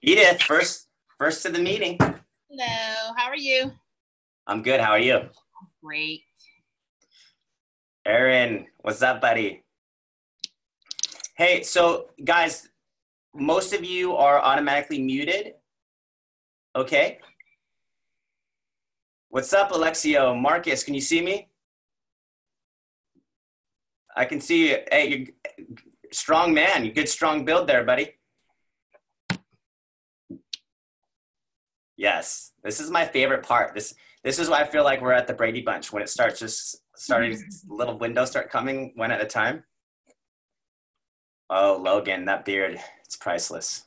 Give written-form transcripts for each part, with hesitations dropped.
Edith, first to the meeting. Hello, how are you? I'm good. How are you? Great. Aaron, what's up, buddy? Hey, so guys, most of you are automatically muted. Okay. What's up, Alexio? Marcus, can you see me? I can see you. Hey, you're strong man. You good, strong build there, buddy. Yes, this is my favorite part. This is why I feel like we're at the Brady Bunch when it starts starting little windows start coming one at a time. Oh, Logan, that beard, it's priceless.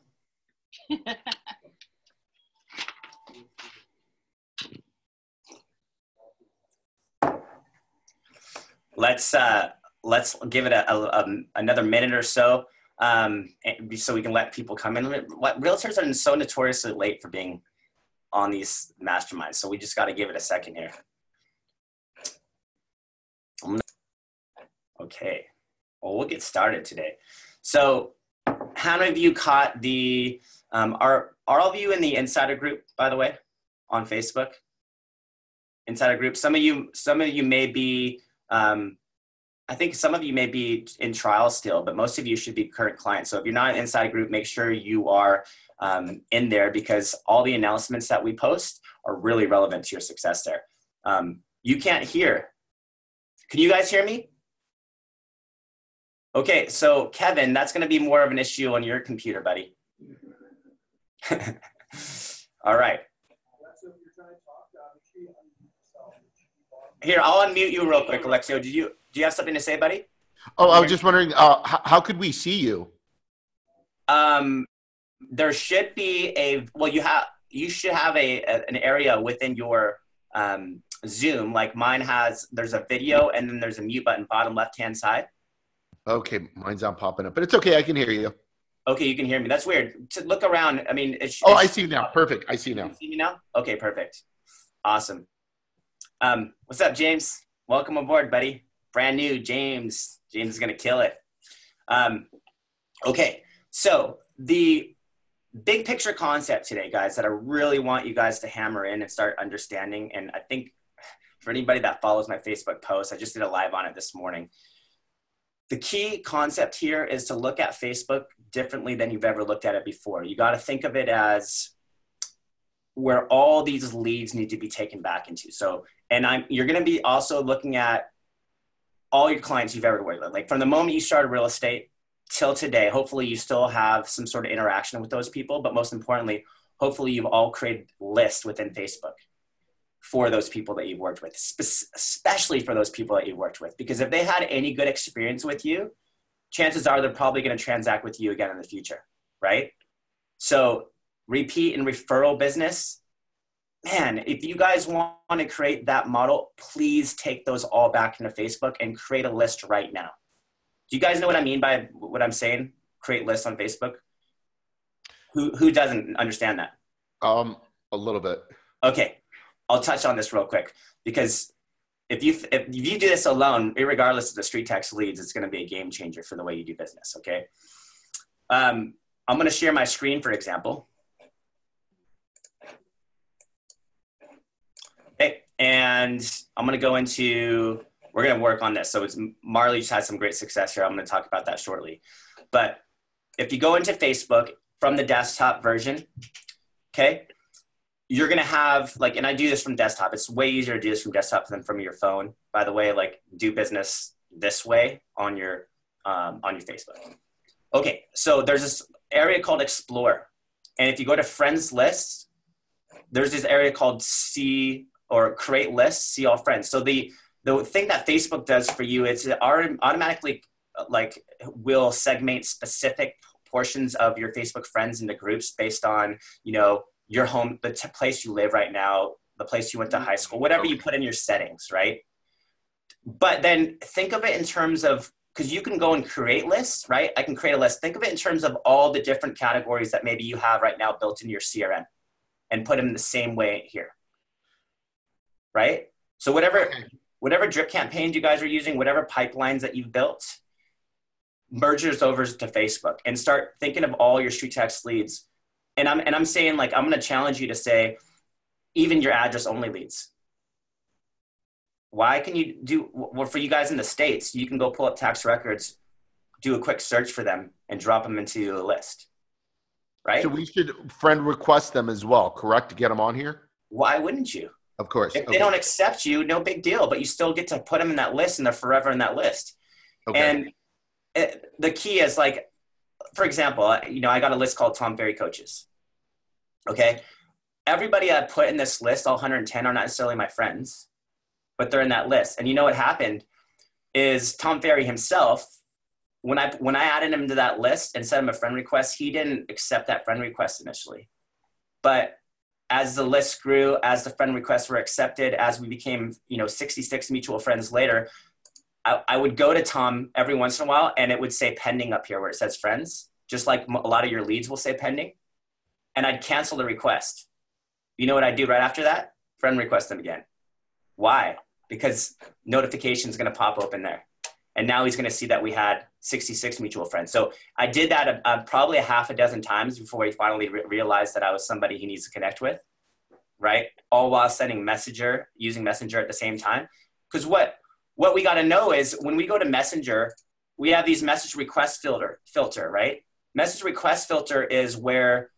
Let's give it another minute or so, so we can let people come in. Realtors are so notoriously late for being on these masterminds, so we just got to give it a second here. Okay, well, we'll get started today. So how many of you caught the are all of you in the insider group, by the way, on Facebook? Insider group. Some of you may be I think some of you may be in trial still, but most of you should be current clients. So if you're not in an insider group, make sure you are in there, because all the announcements that we post are really relevant to your success there. You can't hear. Can you guys hear me? Okay, so Kevin, that's going to be more of an issue on your computer, buddy. All right. Here, I'll unmute you real quick, Alexio. Do you have something to say, buddy? Oh, I was just wondering, how could we see you? There should be you should have an area within your Zoom, like mine has. There's a video and then there's a mute button bottom left-hand side. Okay, mine's not popping up, but it's okay. I can hear you. Okay, you can hear me. That's weird. To look around, I mean, I see you now. Perfect. I see you now. You see me now? Okay, perfect. Awesome. What's up, James? Welcome aboard, buddy. Brand new, James. James is gonna kill it. Okay, so the big picture concept today, guys, that I really want you guys to hammer in and start understanding, and I think for anybody that follows my Facebook post, I just did a live on it this morning. The key concept here is to look at Facebook differently than you've ever looked at it before. You got to think of it as where all these leads need to be taken back into. So, you're going to be also looking at all your clients you've ever worked with. Like from the moment you started real estate till today, hopefully you still have some sort of interaction with those people. But most importantly, hopefully you've all created lists within Facebook for those people that you've worked with, especially for those people that you've worked with. Because if they had any good experience with you, chances are they're probably going to transact with you again in the future, right? So repeat and referral business, man, if you guys want to create that model, please take those all back into Facebook and create a list right now. Do you guys know what I mean by what I'm saying? Create lists on Facebook? Who doesn't understand that? A little bit. Okay. I'll touch on this real quick, because if you do this alone, regardless of the StreetText leads, it's going to be a game changer for the way you do business. Okay. I'm going to share my screen, for example. Okay. And I'm going to go into, we're going to work on this. So Marley just had some great success here. I'm going to talk about that shortly. But if you go into Facebook from the desktop version, okay, you're going to have and I do this from desktop. It's way easier to do this from desktop than from your phone. By the way, do business this way on your Facebook. Okay. So there's this area called Explore. And if you go to friends lists, there's this area called see or create lists, see all friends. So the thing that Facebook does for you is it automatically will segment specific portions of your Facebook friends into groups based on, your home, the place you live right now, the place you went to high school, whatever you put in your settings, right? But then think of it in terms of, because you can go and create lists, right? I can create a list. Think of it in terms of all the different categories that maybe you have right now built into your CRM and put them in the same way here, right? So whatever drip campaigns you guys are using, whatever pipelines that you've built, merge those over to Facebook and start thinking of all your StreetText leads I'm saying, like, I'm going to challenge you to say, even your address only leads. Why can you do, well, for you guys in the States, you can go pull up tax records, do a quick search for them, and drop them into a list, right? So we should friend request them as well, correct? To get them on here? Why wouldn't you? Of course. If they don't accept you, no big deal, but you still get to put them in that list and they're forever in that list. Okay. And the key is, like, for example, you know, I got a list called Tom Ferry Coaches. Okay. Everybody I put in this list, all 110, are not necessarily my friends, but they're in that list. And you know what happened is Tom Ferry himself, when I added him to that list and sent him a friend request, he didn't accept that friend request initially. But as the list grew, as the friend requests were accepted, as we became, you know, 66 mutual friends later, I would go to Tom every once in a while and it would say pending up here where it says friends, just like a lot of your leads will say pending. And I'd cancel the request. You know what I'd do right after that? Friend request them again. Why? Because notification is going to pop open there. And now he's going to see that we had 66 mutual friends. So I did that probably a half a dozen times before he finally realized that I was somebody he needs to connect with, right? All while sending using Messenger at the same time. Because what we got to know is when we go to Messenger, we have these message request filter, right? Message request filter is where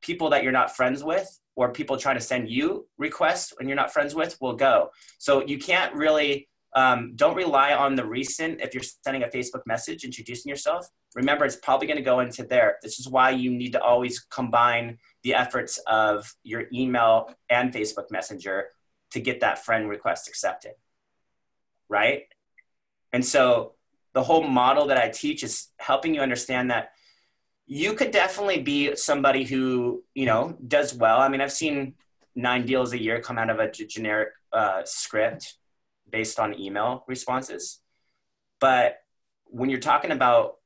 people that you're not friends with or people trying to send you requests and you're not friends with will go. So you can't really, don't rely on the recent. If you're sending a Facebook message introducing yourself, remember it's probably going to go into there. This is why you need to always combine the efforts of your email and Facebook Messenger to get that friend request accepted, right? And so the whole model that I teach is helping you understand that you could definitely be somebody who, you know, does well. I mean, I've seen 9 deals a year come out of a generic script based on email responses. But when you're talking about,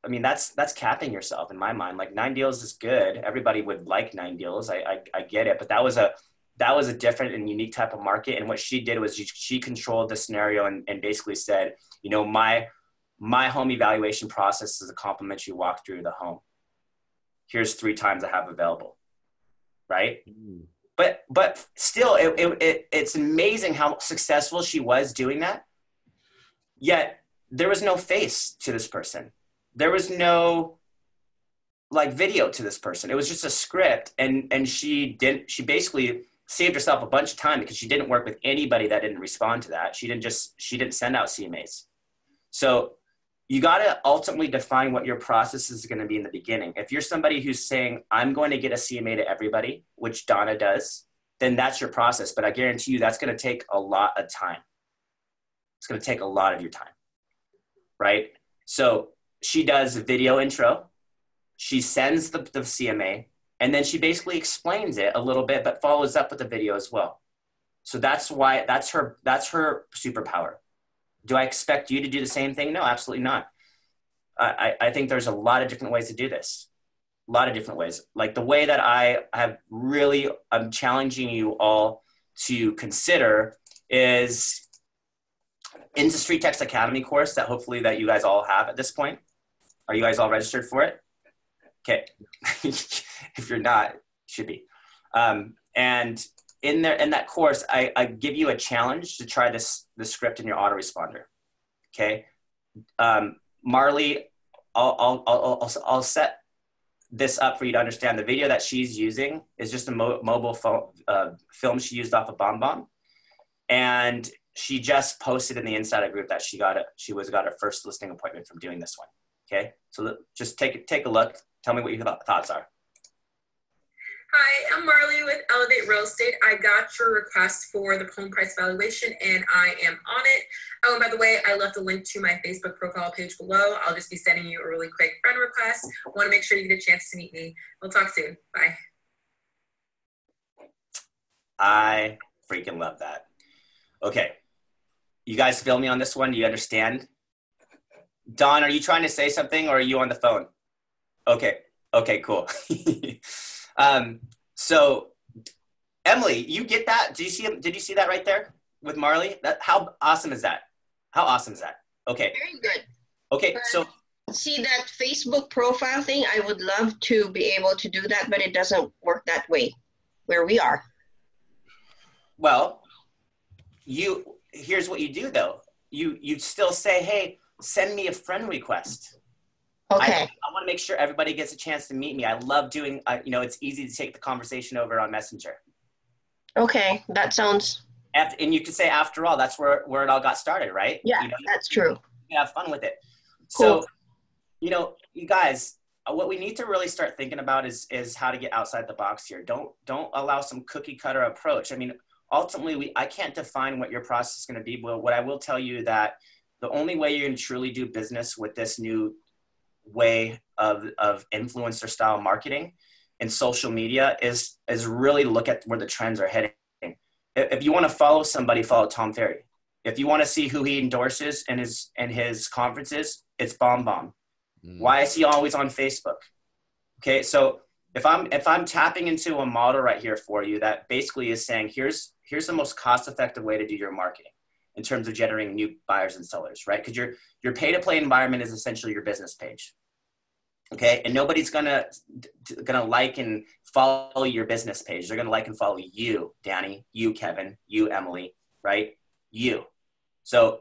I mean, that's capping yourself in my mind. Like 9 deals is good. Everybody would like 9 deals. I get it. But that was a different and unique type of market. And what she did was she controlled the scenario and basically said, you know, my home evaluation process is a complimentary walk through the home. Here's 3 times I have available, right? Mm. But still, it's amazing how successful she was doing that. Yet there was no face to this person. There was no like video to this person. It was just a script, and she basically saved herself a bunch of time because she didn't work with anybody that didn't respond to that. She didn't send out CMAs. So you got to ultimately define what your process is going to be in the beginning. If you're somebody who's saying, I'm going to get a CMA to everybody, which Donna does, then that's your process. But I guarantee you that's going to take a lot of time. It's going to take a lot of your time, right? So she does a video intro. She sends the CMA, and then she basically explains it a little bit, but follows up with the video as well. So that's her superpower. Do I expect you to do the same thing? No, absolutely not. I think there's a lot of different ways to do this. A lot of different ways. Like the way that I'm challenging you all to consider is in the StreetText Academy course that hopefully that you guys all have at this point. Are you guys all registered for it? Okay. If you're not, you should be. And in that course, I give you a challenge to try the script in your autoresponder. Okay, Marley, I'll set this up for you to understand. The video that she's using is just a mobile phone film she used off of BombBomb, and she just posted in the insider group that she got her first listing appointment from doing this one. Okay, so just take a look. Tell me what your thoughts are. Hi, I'm Marley with Elevate Real Estate. I got your request for the home price valuation and I am on it. Oh, and by the way, I left a link to my Facebook profile page below. I'll just be sending you a really quick friend request. I want to make sure you get a chance to meet me. We'll talk soon. Bye. I freaking love that. Okay. You guys feel me on this one? Do you understand? Dawn, are you trying to say something or are you on the phone? Okay. Okay, cool. So Emily, you get that? Did you see that right there with Marley? How awesome is that? How awesome is that? Okay. Very good. Okay. So See, that Facebook profile thing, I would love to be able to do that, but it doesn't work that way where we are. Well, here's what you do though. You still say, hey, send me a friend request. Okay. I want to make sure everybody gets a chance to meet me. I love doing, it's easy to take the conversation over on Messenger. Okay, that sounds. And you could say, after all, that's where it all got started, right? Yeah, that's true. You have fun with it. Cool. So, you guys, what we need to really start thinking about is how to get outside the box here. Don't allow some cookie cutter approach. I mean, ultimately, I can't define what your process is going to be, but what I will tell you that the only way you're going to truly do business with this new way of influencer style marketing and social media is really look at where the trends are heading. If you want to follow somebody, follow Tom Ferry. If you want to see who he endorses in his conferences, it's Bomb Bomb. Why is he always on Facebook? Okay, so if I'm tapping into a model right here for you that basically is saying here's the most cost-effective way to do your marketing in terms of generating new buyers and sellers, right? Because your pay-to-play environment is essentially your business page. Okay, and nobody's gonna like and follow your business page. They're gonna like and follow you, Danny, you, Kevin, you, Emily, right? You. So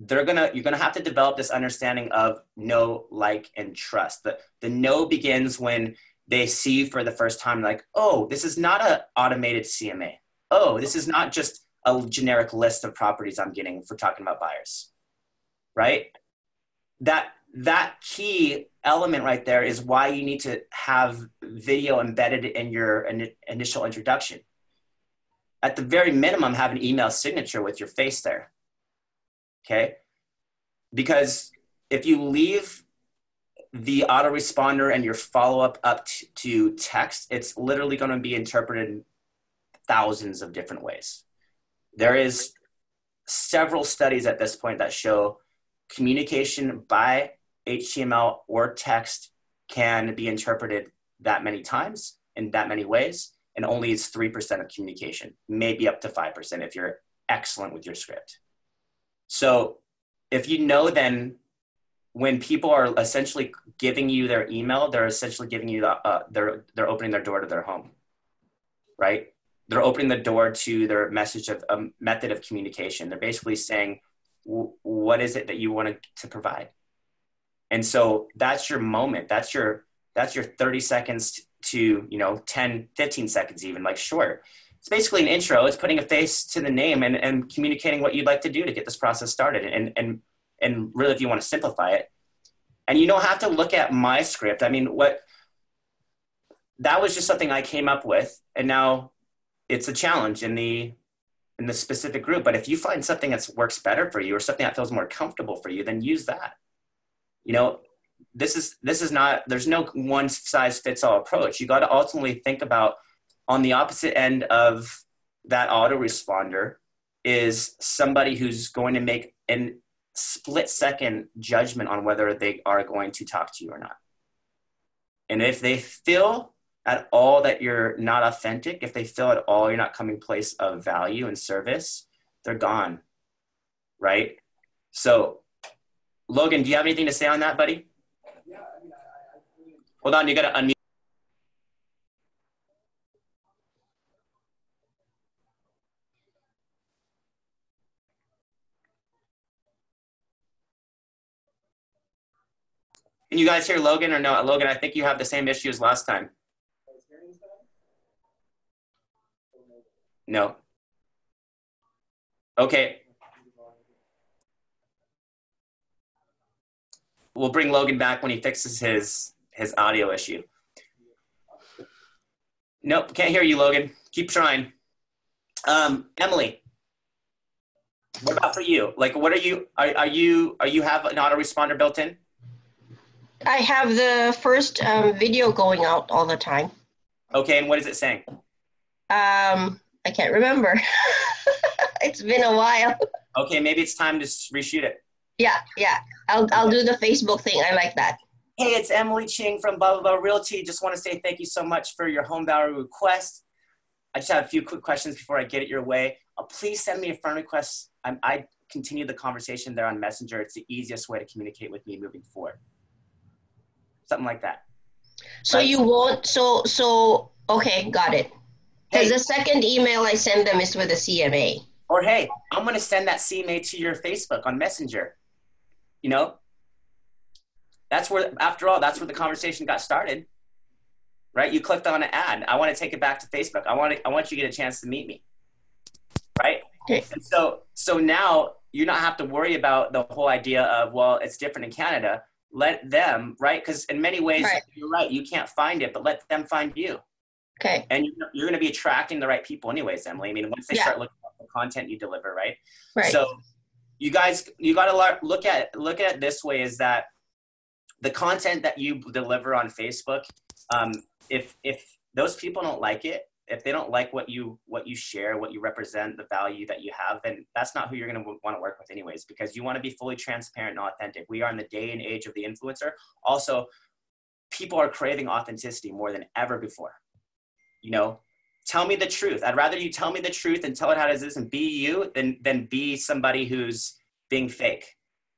you're gonna have to develop this understanding of know, like, and trust. The know begins when they see you for the first time, like, oh, this is not an automated CMA. Oh, this is not just a generic list of properties I'm getting for talking about buyers, right? That key element right there is why you need to have video embedded in your initial introduction. At the very minimum, have an email signature with your face there, okay? Because if you leave the autoresponder and your follow-up up to text, it's literally going to be interpreted in thousands of different ways. There is several studies at this point that show communication by HTML or text can be interpreted that many times in that many ways, and only is 3% of communication, maybe up to 5% if you're excellent with your script. So if you know, then when people are essentially giving you their email, they're essentially giving you they're opening their door to their home, right? They're opening the door to their message of a method of communication. They're basically saying, what is it that you want to provide? And so that's your moment. That's your 30 seconds to 10, 15 seconds even, like short. It's basically an intro. It's putting a face to the name and communicating what you'd like to do to get this process started. And really, if you want to simplify it, and you don't have to look at my script. I mean, that was just something I came up with, and now it's a challenge in the specific group. But if you find something that works better for you or something that feels more comfortable for you, then use that. This is not, there's no one size fits all approach. You got to ultimately think about on the opposite end of that autoresponder is somebody who's going to make an split second judgment on whether they are going to talk to you or not. And if they feel at all that you're not authentic, if they feel at all you're not coming place of value and service, they're gone, right? So, Logan, do you have anything to say on that, buddy? Yeah, I mean, hold on, you got to unmute. Can you guys hear Logan or no? Logan, I think you have the same issue as last time. No. Okay. We'll bring Logan back when he fixes his audio issue. Nope, can't hear you, Logan. Keep trying. Emily, what about for you? Like, what are you have an autoresponder built in? I have the first video going out all the time. Okay, and what is it saying? I can't remember. It's been a while. Okay, maybe it's time to reshoot it. Yeah. I'll do the Facebook thing. I like that. Hey, it's Emily Ching from Blah Blah Blah Realty. Just want to say thank you so much for your home value request. I just have a few quick questions before I get it your way. Please send me a friend request. I continue the conversation there on Messenger. It's the easiest way to communicate with me moving forward. Something like that. So Right? you won't, okay, got it. Because Hey, the second email I send them is with a CMA. or hey, I'm going to send that CMA to your Facebook on Messenger. You know, that's where, after all, that's where the conversation got started, right? You clicked on an ad. I want to take it back to Facebook. I want you to get a chance to meet me, right? Okay. And so now you don't have to worry about the whole idea of, well, it's different in Canada. Let them, right? Because in many ways, Right. you're right, you can't find it, but let them find you. Okay. And you're going to be attracting the right people anyways, Emily. I mean, once they Yeah. start looking at the content you deliver, right? Right. So you guys, you got to look at it this way, is that the content that you deliver on Facebook, if those people don't like it, if they don't like what you share, what you represent, the value that you have, then that's not who you're going to want to work with anyways, because you want to be fully transparent and authentic. We are in the day and age of the influencer. Also, people are craving authenticity more than ever before. You know, tell me the truth. I'd rather you tell me the truth and tell it how it is and be you than be somebody who's being fake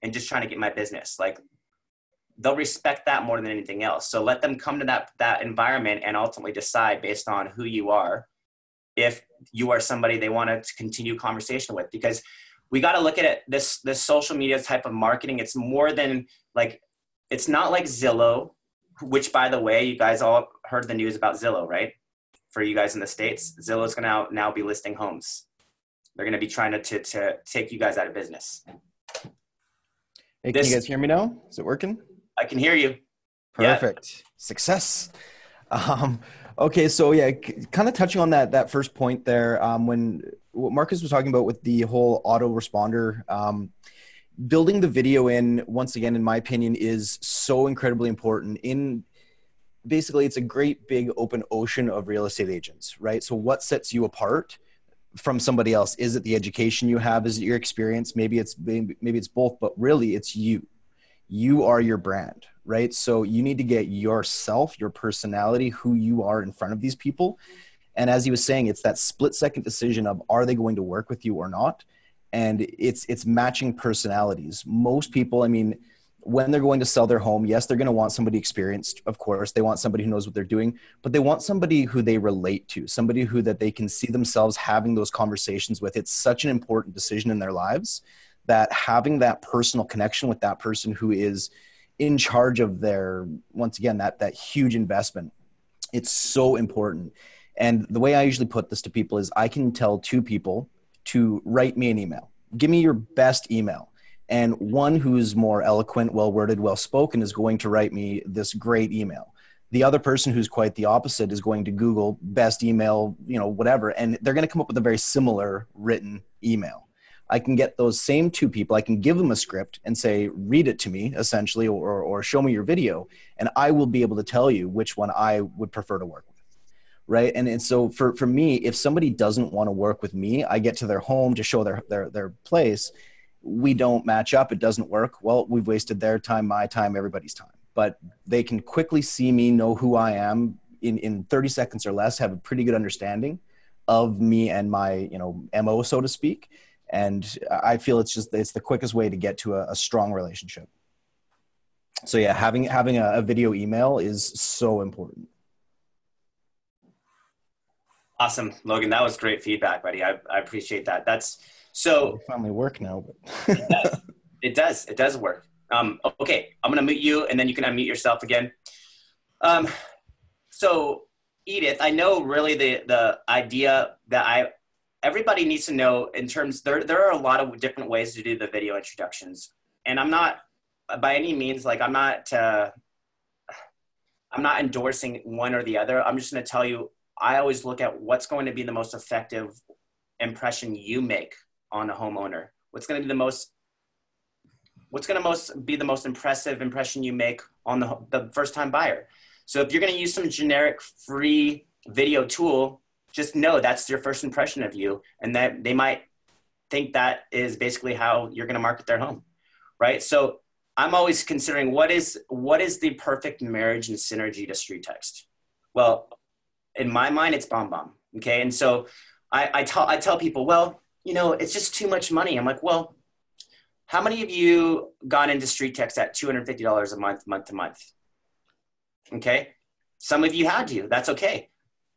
and just trying to get my business. Like, they'll respect that more than anything else. So let them come to that environment and ultimately decide based on who you are, if you are somebody they want to continue conversation with. Because we got to look at it, this social media type of marketing. It's more than like, it's not like Zillow, which, by the way, you guys all heard the news about Zillow, right? For you guys in the States, Zillow is going to now be listing homes. They're going to be trying to take you guys out of business. Hey, can you guys hear me now? Is it working? I can hear you. Perfect. Yeah. Success. Okay, so yeah, kind of touching on that first point there, when what Marcus was talking about with the whole autoresponder, building the video in, once again, in my opinion, is so incredibly important. Basically, it's a great big open ocean of real estate agents, right? So what sets you apart from somebody else? Is it the education you have? Is it your experience? Maybe it's both, but really it's you. You are your brand, right? So you need to get yourself, your personality, who you are in front of these people. And as he was saying, it's that split-second decision of, are they going to work with you or not? And it's matching personalities. Most people, I mean, when they're going to sell their home, yes, they're going to want somebody experienced, of course. They want somebody who knows what they're doing, but they want somebody who they relate to, somebody who that they can see themselves having those conversations with. It's such an important decision in their lives, that having that personal connection with that person who is in charge of their, once again, that huge investment, it's so important. And the way I usually put this to people is, I can tell two people to write me an email. Give me your best email. And one who's more eloquent, well-worded, well-spoken is going to write me this great email. The other person who's quite the opposite is going to Google best email, whatever, and they're going to come up with a very similar written email. I can get those same two people, I can give them a script and say, read it to me, essentially, or show me your video, and I will be able to tell you which one I would prefer to work with, right? And so for me, if somebody doesn't want to work with me, I get to their home to show their place, we don't match up, it doesn't work, well, we've wasted their time, my time, everybody's time. But they can quickly see me, know who I am in 30 seconds or less, have a pretty good understanding of me and my MO, so to speak. And I feel it's the quickest way to get to a strong relationship. So yeah, having a video email is so important. Awesome, Logan. That was great feedback, buddy. I appreciate that. That's so. Finally work now, but it does work. Okay, I'm gonna mute you, and then you can unmute yourself again. So Edith, I know really the idea that everybody needs to know in terms, there are a lot of different ways to do the video introductions. And I'm not, by any means, like I'm not endorsing one or the other. I'm just going to tell you, I always look at what's going to be the most effective impression you make on a homeowner. What's going to be the most impressive impression you make on the first time buyer. So if you're going to use some generic free video tool, just know that's your first impression of you, and that they might think that is basically how you're going to market their home, right? So I'm always considering what is the perfect marriage and synergy to StreetText. Well, in my mind, it's BombBomb. Okay, and so I tell people, well, it's just too much money. I'm like, well, How many of you got into StreetText at $250 a month, month to month? Okay. Some of you had to, that's okay.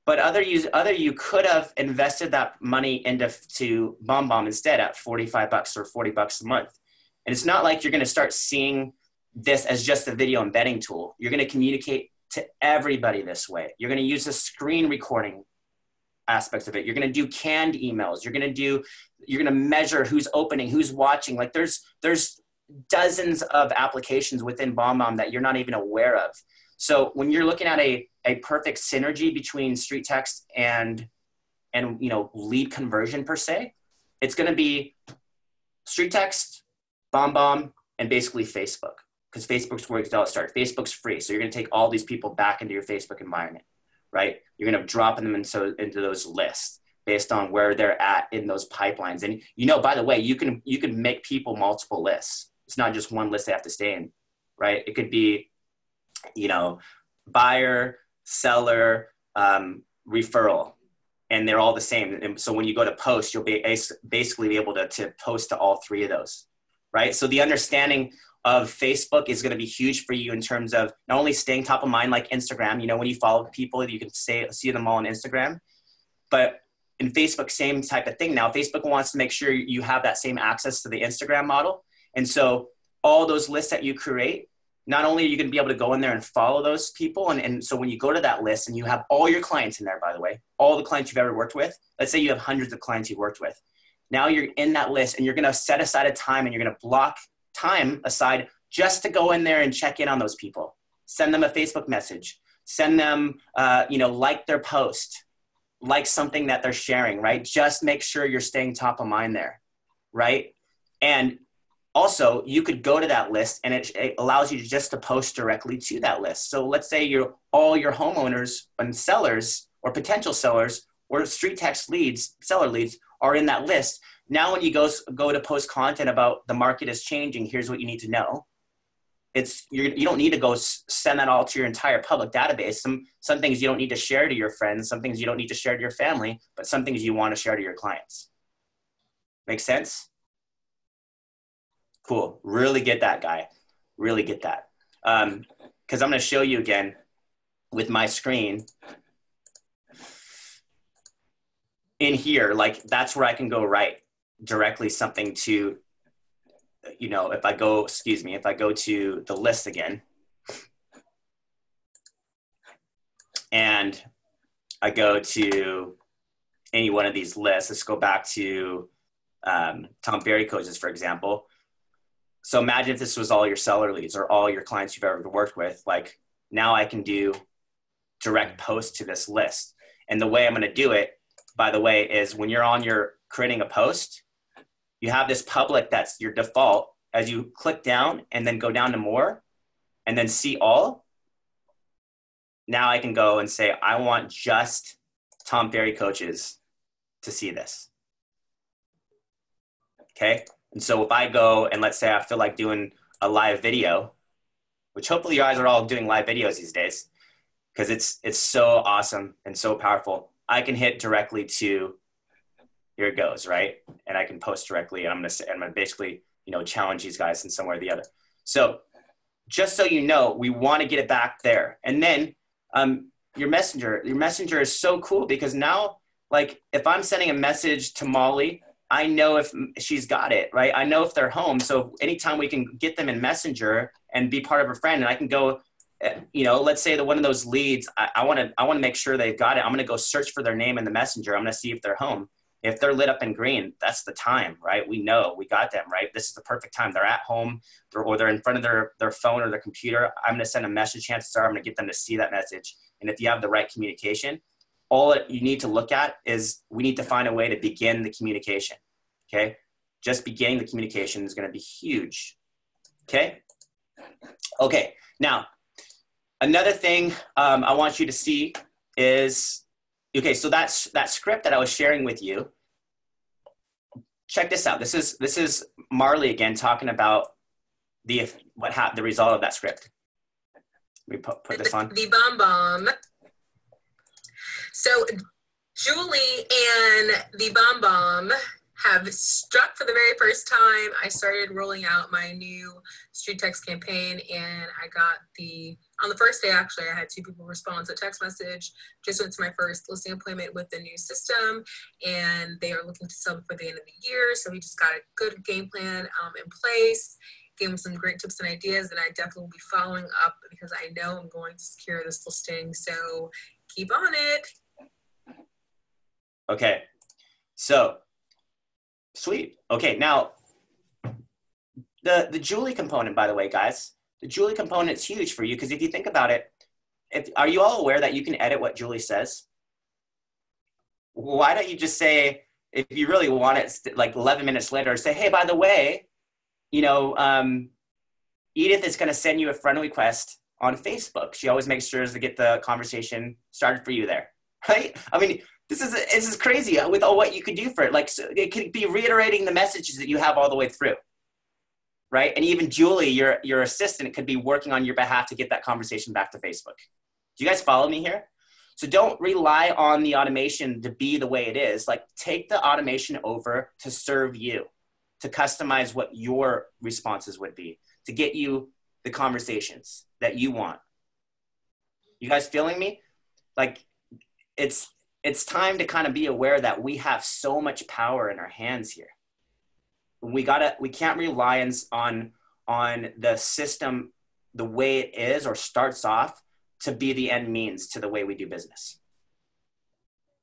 But other you could have invested that money into BombBomb instead at $45 or $40 a month. And it's not like you're going to start seeing this as just a video embedding tool. You're going to communicate to everybody this way. You're going to use the screen recording aspects of it. You're going to do canned emails. You're going to measure who's opening, who's watching. Like there's dozens of applications within BombBomb that you're not even aware of. So when you're looking at a perfect synergy between StreetText and lead conversion per se, it's going to be StreetText, BombBomb, and basically Facebook, because Facebook's where it started. Facebook's free, so you're going to take all these people back into your Facebook environment, right? You're going to drop them into those lists based on where they're at in those pipelines. And by the way, you can make people multiple lists. It's not just one list they have to stay in, right? It could be buyer, seller, referral, and they're all the same. And so when you go to post, you'll basically be able to post to all three of those, right? So the understanding of Facebook is going to be huge for you in terms of not only staying top of mind like Instagram, when you follow people, you can see them all on Instagram, but in Facebook, same type of thing. Now, Facebook wants to make sure you have that same access to the Instagram model. And so all those lists that you create, not only are you going to be able to go in there and follow those people, and so when you go to that list and you have all your clients in there, by the way, all the clients you've ever worked with, let's say you have hundreds of clients you've worked with. Now you're in that list and you're going to set aside a time and you're going to block time aside just to go in there and check in on those people. Send them a Facebook message. Send them, like their post, like something that they're sharing, right? Just make sure you're staying top of mind there, right? And also, you could go to that list and it allows you to post directly to that list. So let's say all your homeowners and sellers or potential sellers or StreetText leads, seller leads are in that list. Now, when you go to post content about the market is changing, here's what you need to know. You don't need to go send that all to your entire public database. Some things you don't need to share to your friends, some things you don't need to share to your family, but some things you want to share to your clients. Make sense? Cool. Really get that, guy. Really get that. Because I'm going to show you again with my screen in here. Like that's where I can go write directly something to, if I go to the list again and I go to any one of these lists, let's go back to Tom Ferry coaches, for example. So imagine if this was all your seller leads or all your clients you've ever worked with. Like now I can do direct post to this list. And the way I'm going to do it, by the way, is when you're creating a post, you have this public that's your default. As you click down and then go down to more and then see all, now I can go and say, I want just Tom Ferry coaches to see this. Okay. And so if I go and let's say I feel like doing a live video, which hopefully you guys are all doing live videos these days because it's so awesome and so powerful. I can hit directly to, here it goes, right? And I can post directly and I'm gonna basically, challenge these guys in some way or the other. So just so you know, we want to get it back there. And then your messenger is so cool because now, like if I'm sending a message to Molly, I know if she's got it, right? I know if they're home. So anytime we can get them in Messenger and be part of a friend, and I can go, let's say that one of those leads, I want to make sure they've got it. I'm going to go search for their name in the Messenger. I'm going to see if they're home. If they're lit up in green, that's the time, right? We know we got them, right? This is the perfect time. They're at home or they're in front of their phone or their computer. I'm going to send a message. Chances are I'm going to get them to see that message. And if you have the right communication, all you need to look at is we need to find a way to begin the communication, okay? Just beginning the communication is going to be huge, okay? Okay, now, another thing I want you to see is, okay, so that script that I was sharing with you, check this out. This is Marley again talking about the result of that script. Let me put this on. The BombBomb. So Julie and the BombBomb have struck for the very first time. I started rolling out my new StreetText campaign, and on the first day, actually, I had 2 people respond to a text message. Just went to my first listing appointment with the new system, and they are looking to sell before the end of the year. So we just got a good game plan in place, gave them some great tips and ideas, and I definitely will be following up because I know I'm going to secure this listing. So keep on it. Okay. So sweet. Okay. Now the Julie component, by the way, guys, the Julie component is huge for you. Because if you think about it, are you all aware that you can edit what Julie says? Why don't you just say, if you really want it, like 11 minutes later, say, hey, by the way, you know, Edith is going to send you a friend request on Facebook. She always makes sure to get the conversation started for you there, right? I mean, this is crazy with all what you could do for it. Like, so it could be reiterating the messages that you have all the way through, right? And even Julie, your assistant, could be working on your behalf to get that conversation back to Facebook. Do you guys follow me here? So don't rely on the automation to be the way it is. Like, take the automation over to serve you, to customize what your responses would be, to get you the conversations that you want. You guys feeling me? Like, it's time to kind of be aware that we have so much power in our hands here. We can't rely on the system the way it is or starts off to be the end means to the way we do business.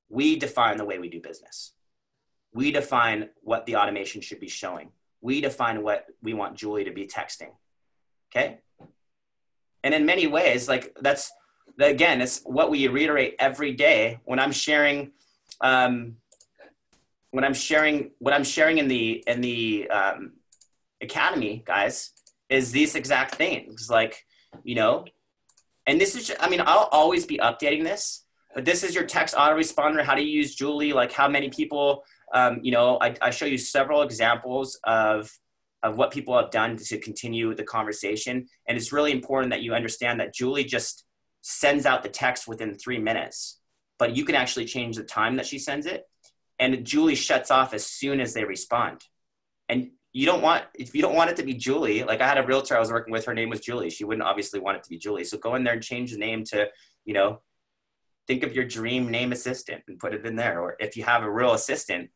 We define the way we do business. We define what the automation should be showing. We define what we want Julie to be texting. Okay? And in many ways, like again, it's what we reiterate every day when I'm sharing, what I'm sharing in the academy, guys, is these exact things. Like, you know, and this is, I mean, I'll always be updating this, but this is your text autoresponder, how to use Julie, like how many people, you know, I show you several examples of what people have done to continue the conversation. And it's really important that you understand that Julie just sends out the text within 3 minutes, but you can actually change the time that she sends it. And Julie shuts off as soon as they respond. And if you don't want it to be Julie, like I had a realtor I was working with, her name was Julie. She wouldn't obviously want it to be Julie. So go in there and change the name to, you know, think of your dream name assistant and put it in there. Or if you have a real assistant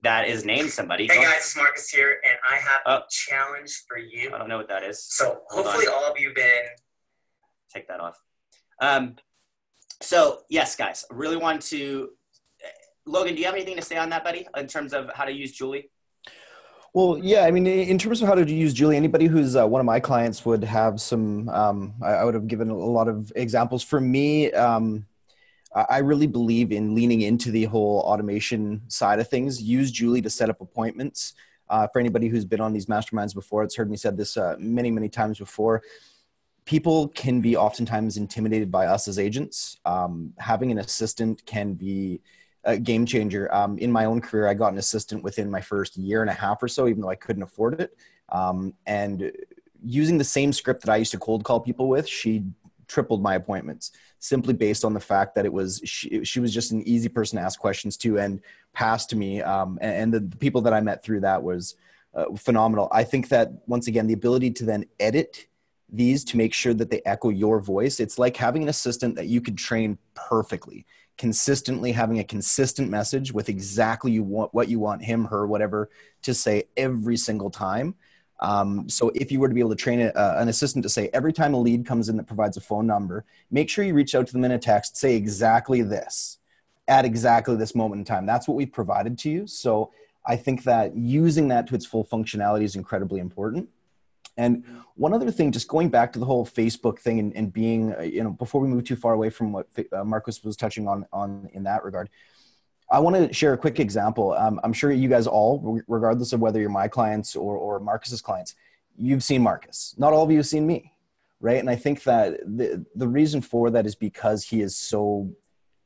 that is named somebody. Hey guys, it's Marcus here, and I have a challenge for you. I don't know what that is. So hopefully all of you been. Take that off. So yes, guys, I really want to, Logan, do you have anything to say on that, buddy, in terms of how to use Julie? Well, yeah, I mean, in terms of how to use Julie, anybody who's one of my clients would have some, I would have given a lot of examples. For me, I really believe in leaning into the whole automation side of things. Use Julie to set up appointments. For anybody who's been on these masterminds before, it's heard me said this many, many times before. People can be oftentimes intimidated by us as agents. Having an assistant can be a game changer. In my own career, I got an assistant within my first year and a half or so, even though I couldn't afford it. And using the same script that I used to cold call people with, she tripled my appointments simply based on the fact that she was just an easy person to ask questions to and pass to me. And the people that I met through that was phenomenal. I think that once again, the ability to then edit these to make sure that they echo your voice. It's like having an assistant that you could train perfectly, consistently having a consistent message with exactly what you want him, her, whatever to say every single time. So if you were to be able to train an assistant to say every time a lead comes in that provides a phone number, make sure you reach out to them in a text, say exactly this at exactly this moment in time. That's what we've provided to you. So I think that using that to its full functionality is incredibly important. And one other thing, just going back to the whole Facebook thing and being, you know, before we move too far away from what Marcus was touching on in that regard, I want to share a quick example. I'm sure you guys all, regardless of whether you're my clients or Marcus's clients, you've seen Marcus. Not all of you have seen me, right? And I think that the reason for that is because he is so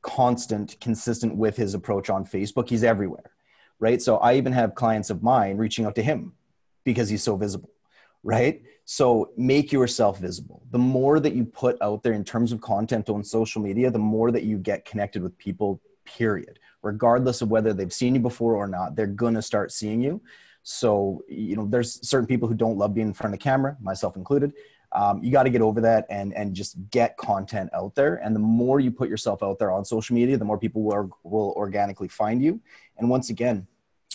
consistent with his approach on Facebook. He's everywhere, right? So I even have clients of mine reaching out to him because he's so visible. Right? So make yourself visible. The more that you put out there in terms of content on social media, the more that you get connected with people, period. regardless of whether they've seen you before or not, they're going to start seeing you. So, there's certain people who don't love being in front of the camera, myself included. You got to get over that and just get content out there. And the more you put yourself out there on social media, the more people will organically find you. And once again,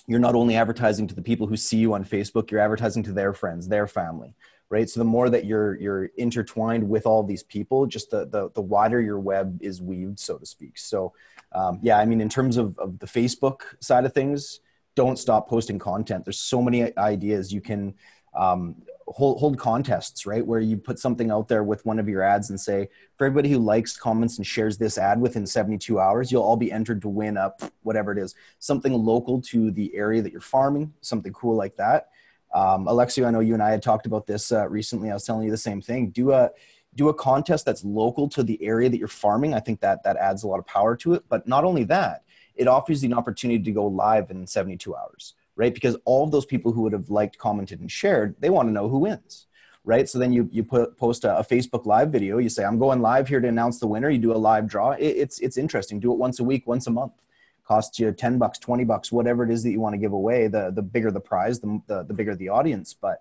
you're not only advertising to the people who see you on Facebook, you're advertising to their friends, their family, right? So the more that you're intertwined with all these people, just the wider your web is weaved, so to speak. So in terms of the Facebook side of things, don't stop posting content. There's so many ideas. You can hold contests, right? Where you put something out there with one of your ads and say, for everybody who likes, comments, and shares this ad within 72 hours, you'll all be entered to win up whatever it is, something local to the area that you're farming, something cool like that. Alexio, I know you and I had talked about this recently. I was telling you the same thing. Do a contest that's local to the area that you're farming. I think that adds a lot of power to it. But not only that, it offers you an opportunity to go live in 72 hours. Right? Because all of those people who would have liked, commented, and shared, they want to know who wins, right? So then you post a Facebook live video. You say, I'm going live here to announce the winner. You do a live draw. It's interesting. Do it once a week, once a month. Costs you $10, $20, whatever it is that you want to give away. The bigger the prize, the bigger the audience. But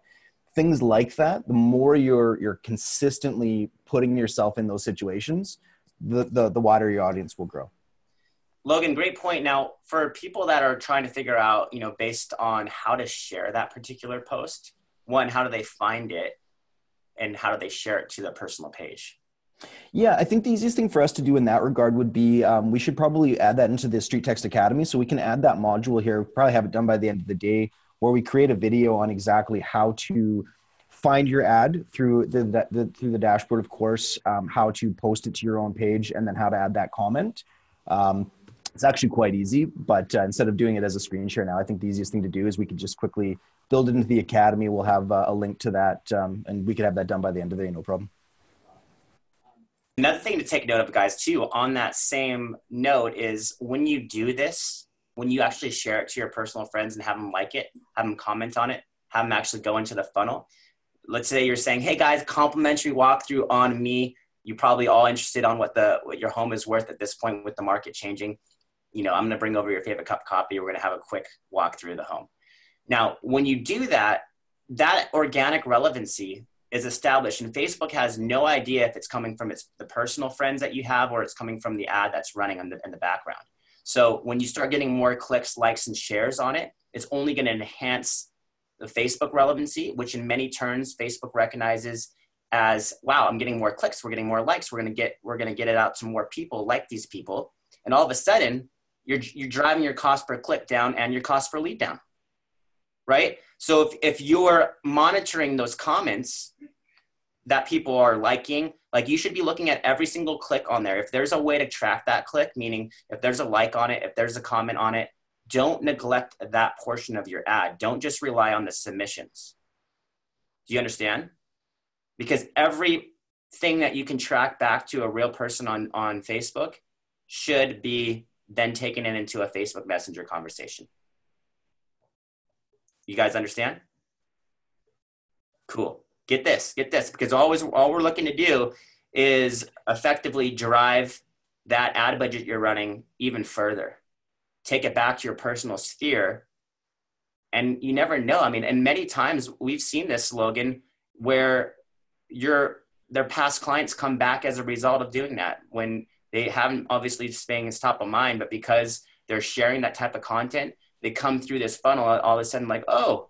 things like that, the more you're consistently putting yourself in those situations, the wider your audience will grow. Logan, great point. Now, for people that are trying to figure out, based on how to share that particular post, one, how do they find it? And how do they share it to their personal page? Yeah, I think the easiest thing for us to do in that regard would be, we should probably add that into the StreetText Academy. So we can add that module here, probably have it done by the end of the day, where we create a video on exactly how to find your ad through the dashboard, of course, how to post it to your own page, and then how to add that comment. It's actually quite easy, but instead of doing it as a screen share now, I think the easiest thing to do is we could just quickly build it into the Academy. We'll have a link to that, and we could have that done by the end of the day, no problem. Another thing to take note of, guys, too, on that same note is when you do this, when you actually share it to your personal friends and have them like it, have them comment on it, have them actually go into the funnel. Let's say you're saying, hey, guys, complimentary walkthrough on me. You're probably all interested on what your home is worth at this point with the market changing. I'm going to bring over your favorite cup of coffee. We're going to have a quick walk through the home. Now, when you do that, that organic relevancy is established, and Facebook has no idea if it's coming from the personal friends that you have or it's coming from the ad that's running in the background. So when you start getting more clicks, likes, and shares on it, it's only going to enhance the Facebook relevancy, which in many turns Facebook recognizes as, wow, I'm getting more clicks, we're getting more likes, we're going to get it out to more people like these people, and all of a sudden, you're driving your cost per click down and your cost per lead down, right? So if you're monitoring those comments that people are liking, like you should be looking at every single click on there. If there's a way to track that click, meaning if there's a like on it, if there's a comment on it, don't neglect that portion of your ad. Don't just rely on the submissions. Do you understand? Because everything that you can track back to a real person on Facebook should be then taken into a Facebook Messenger conversation. You guys understand? Cool. Get this, because all we're looking to do is effectively drive that ad budget you're running even further. Take it back to your personal sphere. And you never know. I mean, and many times we've seen this, Logan, where their past clients come back as a result of doing that, when they haven't obviously staying as top of mind, but because they're sharing that type of content, they come through this funnel all of a sudden like, oh,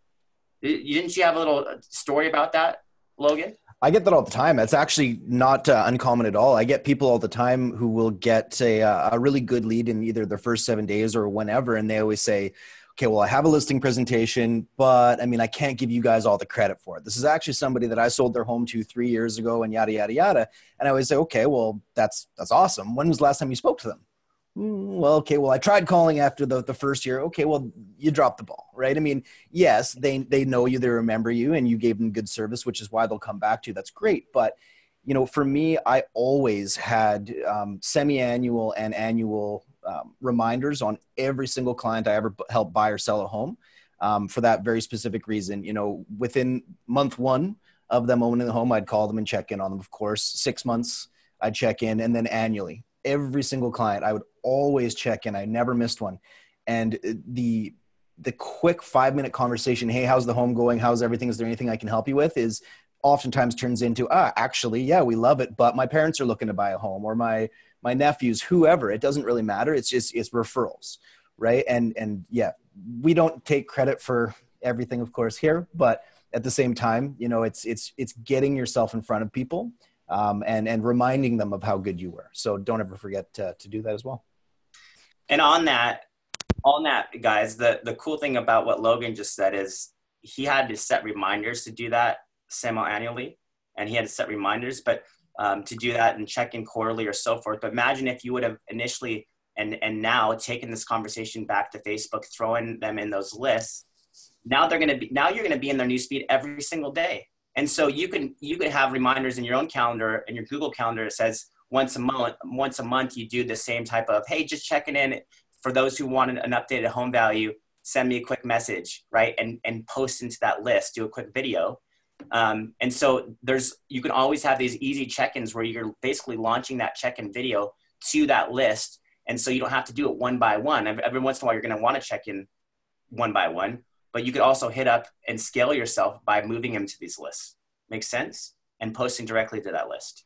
didn't you have a little story about that, Logan? I get that all the time. That's actually not uncommon at all. I get people all the time who will get a really good lead in either their first 7 days or whenever, and they always say, okay, well, I have a listing presentation, but I mean, I can't give you guys all the credit for it. This is actually somebody that I sold their home to 3 years ago and yada, yada, yada. And I always say, okay, well, that's awesome. When was the last time you spoke to them? Well, okay, well, I tried calling after the first year. Okay, well, you dropped the ball, right? I mean, yes, they know you, they remember you, and you gave them good service, which is why they'll come back to you. That's great. But, for me, I always had semi-annual and annual reminders on every single client I ever helped buy or sell a home, for that very specific reason. Within month one of them owning the home, I'd call them and check in on them, of course. 6 months, I'd check in, and then annually. every single client. I would always check in. I never missed one. And the quick 5-minute conversation, hey, how's the home going? How's everything? Is there anything I can help you with? Is oftentimes turns into, actually, yeah, we love it, but my parents are looking to buy a home, or my nephews, whoever. It doesn't really matter. It's referrals, right? And yeah, we don't take credit for everything, of course, here, but at the same time, you know, it's getting yourself in front of people, and reminding them of how good you were. So don't ever forget to do that as well. And on that, guys, the cool thing about what Logan just said is he had to set reminders to do that semi-annually, and he had to set reminders, but to do that and check in quarterly or so forth. But imagine if you would have initially and now taken this conversation back to Facebook, throwing them in those lists. Now you're going to be in their newsfeed every single day. And so you can have reminders in your own calendar, in your Google Calendar. It says once a month you do the same type of, hey, just checking in. For those who want an updated home value, send me a quick message, right? And post into that list, do a quick video. And so you can always have these easy check-ins where you're basically launching that check-in video to that list. And so you don't have to do it one by one. Every once in a while, you're going to want to check in one by one, but you could also hit up and scale yourself by moving them to these lists. Make sense? And posting directly to that list.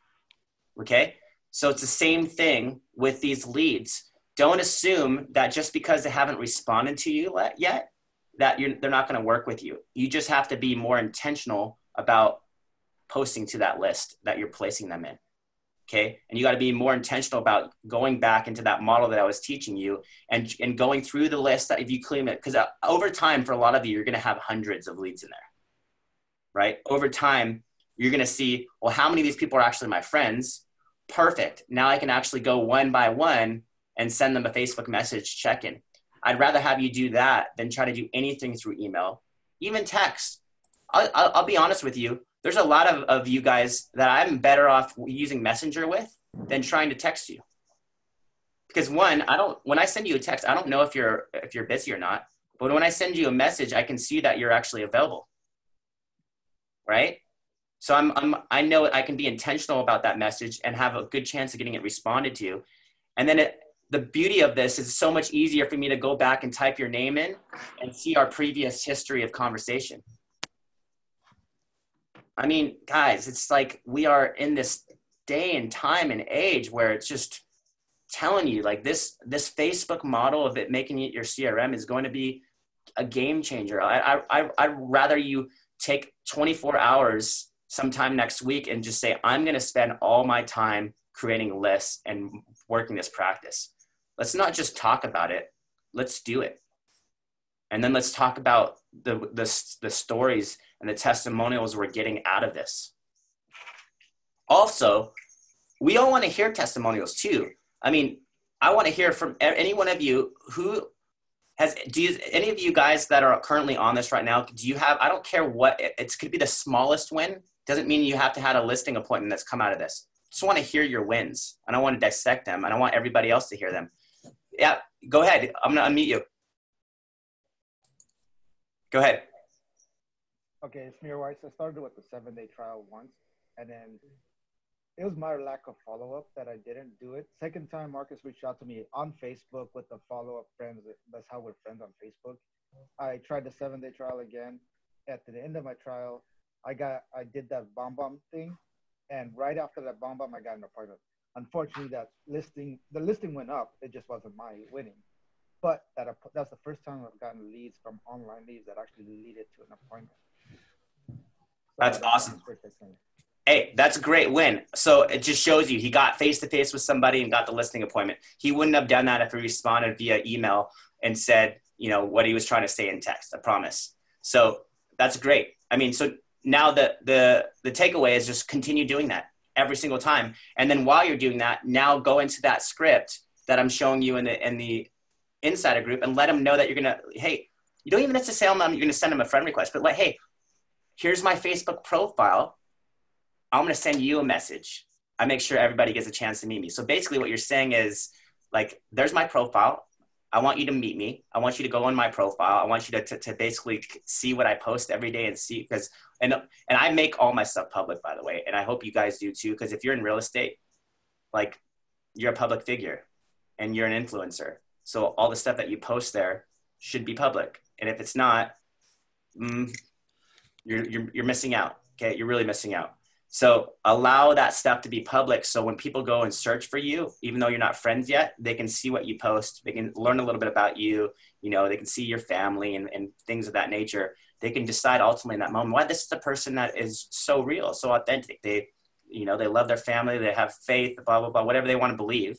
Okay? So it's the same thing with these leads. Don't assume that just because they haven't responded to you yet, that they're not going to work with you. You just have to be more intentional about posting to that list that you're placing them in. Okay. And you got to be more intentional about going back into that model that I was teaching you and going through the list that if you claim it, because over time, for a lot of you, you're going to have hundreds of leads in there, right? Over time, you're going to see, well, how many of these people are actually my friends? Perfect. Now I can actually go one by one and send them a Facebook message check-in. I'd rather have you do that than try to do anything through email, even text. I'll be honest with you. There's a lot of you guys that I'm better off using Messenger with than trying to text you. Because when I send you a text, I don't know if you're busy or not, but when I send you a message, I can see that you're actually available, right? So I know I can be intentional about that message and have a good chance of getting it responded to. And then the beauty of this is so much easier for me to go back and type your name in and see our previous history of conversation. I mean, guys, it's like we are in this day and time and age where it's just telling you like this Facebook model of it making it your CRM is going to be a game changer. I'd rather you take 24 hours sometime next week and just say, I'm going to spend all my time creating lists and working this practice. Let's not just talk about it. Let's do it. And then let's talk about the stories and the testimonials we're getting out of this. Also, we all want to hear testimonials too. I mean, I want to hear from any one of you who any of you guys that are currently on this right now, do you have, I don't care what, it could be the smallest win. Doesn't mean you have to have a listing appointment that's come out of this. Just want to hear your wins. I don't want to dissect them. I don't want everybody else to hear them. Yeah, go ahead. I'm going to unmute you. Go ahead. Okay, it's Mir Weiss. I started with the 7-day trial once, and then it was my lack of follow-up that I didn't do it. Second time, Marcus reached out to me on Facebook with the follow-up friends. That's how we're friends on Facebook. I tried the 7-day trial again. At the end of my trial, I did that bomb thing, and right after that bomb, I got an appointment. Unfortunately, the listing went up. It just wasn't my winning. But that's the first time I've gotten leads from online leads that actually leaded to an appointment. So that's awesome. Hey, that's a great win. So it just shows you he got face-to-face with somebody and got the listing appointment. He wouldn't have done that if he responded via email and said, you know, what he was trying to say in text, I promise. So that's great. I mean, so now the takeaway is just continue doing that every single time. And then while you're doing that, now go into that script that I'm showing you in the insider group and let them know that you're going to, hey, you don't even have to say you're going to send them a friend request, but like, hey, here's my Facebook profile. I'm going to send you a message. I make sure everybody gets a chance to meet me. So basically what you're saying is like, there's my profile. I want you to meet me. I want you to go on my profile. I want you to basically see what I post every day and see, because, and I make all my stuff public, by the way. And I hope you guys do too. Because if you're in real estate, like you're a public figure and you're an influencer. So all the stuff that you post there should be public. And if it's not, you're missing out. Okay, you're really missing out. So allow that stuff to be public. So when people go and search for you, even though you're not friends yet, they can see what you post. They can learn a little bit about you. You know, they can see your family and things of that nature. They can decide ultimately in that moment, why this is the person that is so real, so authentic. They, you know, they love their family. They have faith, blah, blah, blah, whatever they want to believe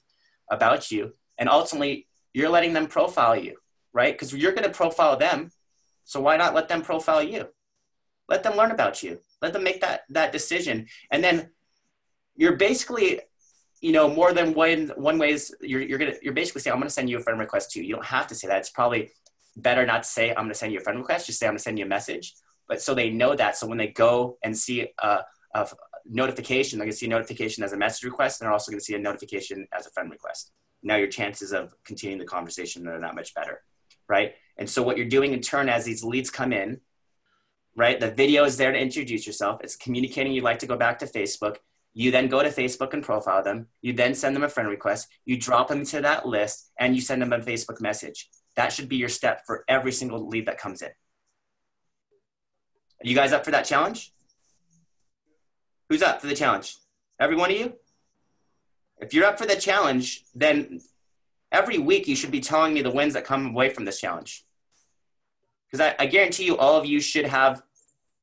about you. And ultimately you're letting them profile you, right? Because you're going to profile them. So why not let them profile you? Let them learn about you. Let them make that decision. And then you're basically, you know, more than one ways you're basically saying, I'm going to send you a friend request too. You don't have to say that. It's probably better not to say, I'm going to send you a friend request. Just say, I'm going to send you a message. But so they know that. So when they go and see a notification, they're going to see a notification as a message request. And they're also going to see a notification as a friend request. Now your chances of continuing the conversation are that much better, right? And so what you're doing in turn as these leads come in, right? The video is there to introduce yourself. It's communicating you'd like to go back to Facebook. You then go to Facebook and profile them. You then send them a friend request. You drop them to that list and you send them a Facebook message. That should be your step for every single lead that comes in. Are you guys up for that challenge? Who's up for the challenge? Every one of you? If you're up for the challenge, then every week you should be telling me the wins that come away from this challenge. Because I guarantee you all of you should have,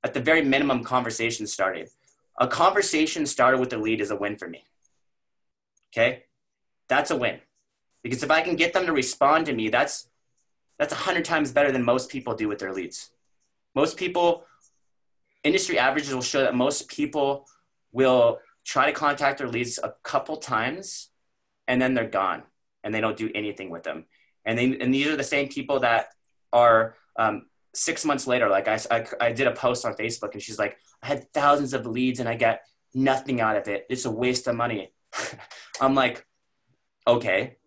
at the very minimum, conversation started. A conversation started with a lead is a win for me. Okay? That's a win. Because if I can get them to respond to me, that's 100 times better than most people do with their leads. Most people, industry averages will show that most people will try to contact their leads a couple times and then they're gone and they don't do anything with them. And these are the same people that are 6 months later, like I did a post on Facebook and she's like, I had thousands of leads and I got nothing out of it. It's a waste of money. I'm like, okay,